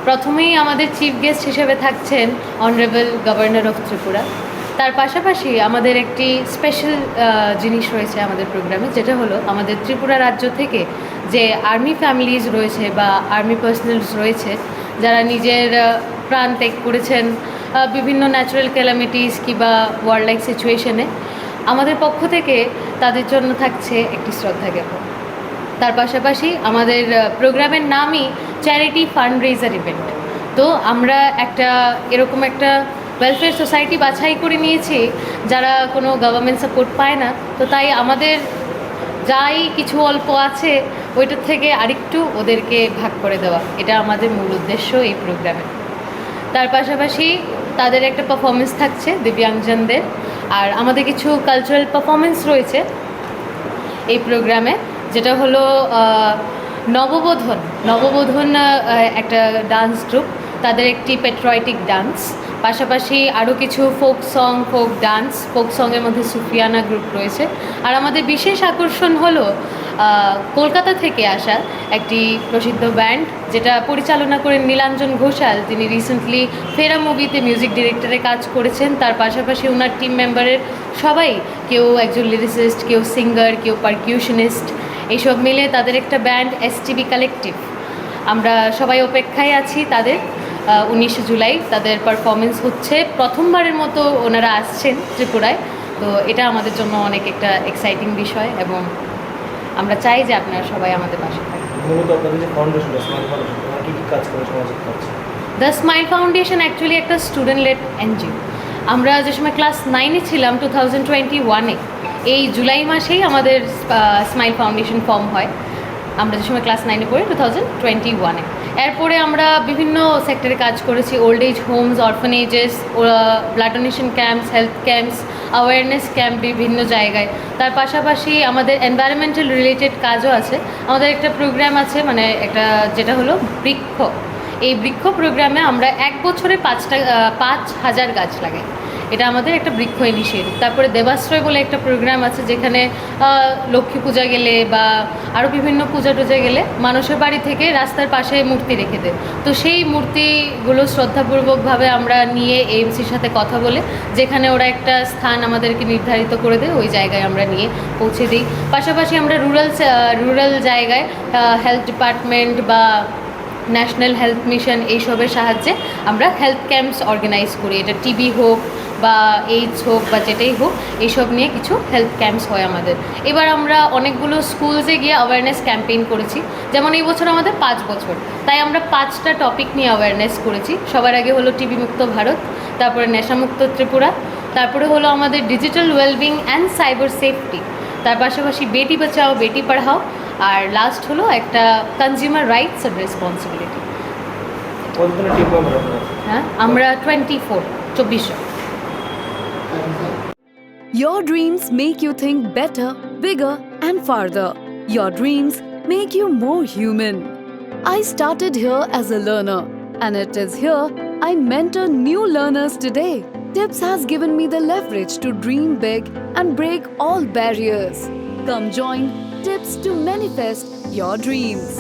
প্রথমেই আমাদের chief guest হিসেবে থাকছেন অনারেবল গভর্নর অফ ত্রিপুরা। তার পাশাপাশি আমাদের একটি স্পেশাল জিনিস রয়েছে আমাদের প্রোগ্রামে, যেটা হলো আমাদের ত্রিপুরা রাজ্য থেকে যে আর্মি ফ্যামিলিজ রয়েছে বা আর্মি পার্সোনালস রয়েছে, যারা নিজের প্রাণ ত্যাগ করেছেন বিভিন্ন ন্যাচারাল ক্যালামিটিস কিংবা ওয়ার লাইক সিচুয়েশনে, আমাদের পক্ষ থেকে তাদের জন্য থাকছে একটি শ্রদ্ধা জ্ঞাপন। তার পাশাপাশি আমাদের প্রোগ্রামের নামই চ্যারিটি ফান্ড রেজার ইভেন্ট। তো আমরা এরকম একটা ওয়েলফেয়ার সোসাইটি বাছাই করে নিয়েছি যারা কোনো গভর্নমেন্ট সাপোর্ট পায় না, তো তাই আমাদের যাই কিছু অল্প আছে ওইটার থেকে আরেকটু ওদেরকে ভাগ করে দেওয়া, এটা আমাদের মূল উদ্দেশ্য এই প্রোগ্রামে। তার পাশাপাশি তাদের একটা পারফরমেন্স থাকছে দিব্যাঙ্গজনদের, আর আমাদের কিছু কালচারাল পারফরমেন্স রয়েছে এই প্রোগ্রামে, যেটা হলো নববোধন একটা ডান্স গ্রুপ, তাদের একটি পেট্রয়েটিক ডান্স, পাশাপাশি আরও কিছু ফোক ডান্স, ফোক সঙের মধ্যে সুফিয়ানা গ্রুপ রয়েছে। আর আমাদের বিশেষ আকর্ষণ হলো কলকাতা থেকে আসা একটি প্রসিদ্ধ ব্যান্ড, যেটা পরিচালনা করেন নীলাঞ্জন ঘোষাল। তিনি রিসেন্টলি ফেরা মুভিতে মিউজিক ডিরেক্টরে কাজ করেছেন। তার পাশাপাশি ওনার টিম মেম্বারের সবাই, কেউ একজন লিরিসিস্ট, কেউ সিঙ্গার, কেউ পারকিউশনিস্ট, এইসব মিলে তাদের একটা ব্যান্ড এসটিবি কালেকটিভ। আমরা সবাই অপেক্ষায় আছি তাদের 19 জুলাই তাদের পারফরমেন্স হচ্ছে। প্রথমবারের মতো ওনারা আসছেন ত্রিপুরায়, তো এটা আমাদের জন্য অনেক একটা এক্সাইটিং বিষয় এবং আমরা চাই যে আপনারা সবাই আমাদের পাশে থাকেন। দ্য স্মাইল ফাউন্ডেশন অ্যাকচুয়ালি একটা স্টুডেন্ট লেড এনজিও। আমরা যে সময় ক্লাস 9-এ ছিলাম 2021-এ, এই জুলাই মাসেই আমাদের স্মাইল ফাউন্ডেশন ফর্ম হয়। আমরা যে সময় ক্লাস 9-এ পড়ি 2021-এ। এরপরে আমরা বিভিন্ন সেক্টরে কাজ করেছি, old age homes, orphanages, blood donation camps, health camps, awareness camp বিভিন্ন জায়গায়। তার পাশাপাশি আমাদের এনভায়রনমেন্টাল রিলেটেড কাজও আছে। আমাদের একটা প্রোগ্রাম আছে, মানে একটা যেটা হলো বৃক্ষ। এই বৃক্ষ প্রোগ্রামে আমরা 1 বছরে 5,000 গাছ লাগাই। এটা আমাদের একটা বৃক্ষ ইনিশিয়েটিভ। তারপরে দেবাশ্রয় বলে একটা প্রোগ্রাম আছে, যেখানে লক্ষ্মী পূজা গেলে বা আরও বিভিন্ন পূজা টুজা গেলে মানুষের বাড়ি থেকে রাস্তার পাশে মূর্তি রেখে দেয়। তো সেই মূর্তিগুলো শ্রদ্ধাপূর্বকভাবে আমরা নিয়ে এএমসির সাথে কথা বলে, যেখানে ওরা একটা স্থান আমাদেরকে নির্ধারিত করে দেয়, ওই জায়গায় আমরা নিয়ে পৌঁছে দিই। পাশাপাশি আমরা রুরাল জায়গায় হেলথ ডিপার্টমেন্ট বা ন্যাশনাল হেলথ মিশন এইসবের সাহায্যে আমরা হেলথ ক্যাম্পস অর্গানাইজ করি। এটা টিবি হোক বা এইডস হোক বা যেটাই হোক, এইসব নিয়ে কিছু হেলথ ক্যাম্পস হয় আমাদের। এবার আমরা অনেকগুলো স্কুলসে গিয়ে অ্যাওয়ারনেস ক্যাম্পেইন করেছি। যেমন এই বছর আমাদের 5 বছর, তাই আমরা 5টা টপিক নিয়ে অ্যাওয়ারনেস করেছি। সবার আগে হলো টিবি মুক্ত ভারত, তারপরে নেশামুক্ত ত্রিপুরা, তারপরে হলো আমাদের digital wellbeing and cyber safety, তার পাশাপাশি বেটি বাঁচাও বেটি পড়াও, আর লাস্ট হলো একটা কনজিউমার রাইটস অ্যান্ড রেসপন্সিবিলিটি। হ্যাঁ, আমরা 24 জন। Your dreams make you think better, bigger, and farther. Your dreams make you more human. I started here as a learner, and it is here I mentor new learners today. Tips has given me the leverage to dream big and break all barriers. Come join Tips to manifest your dreams.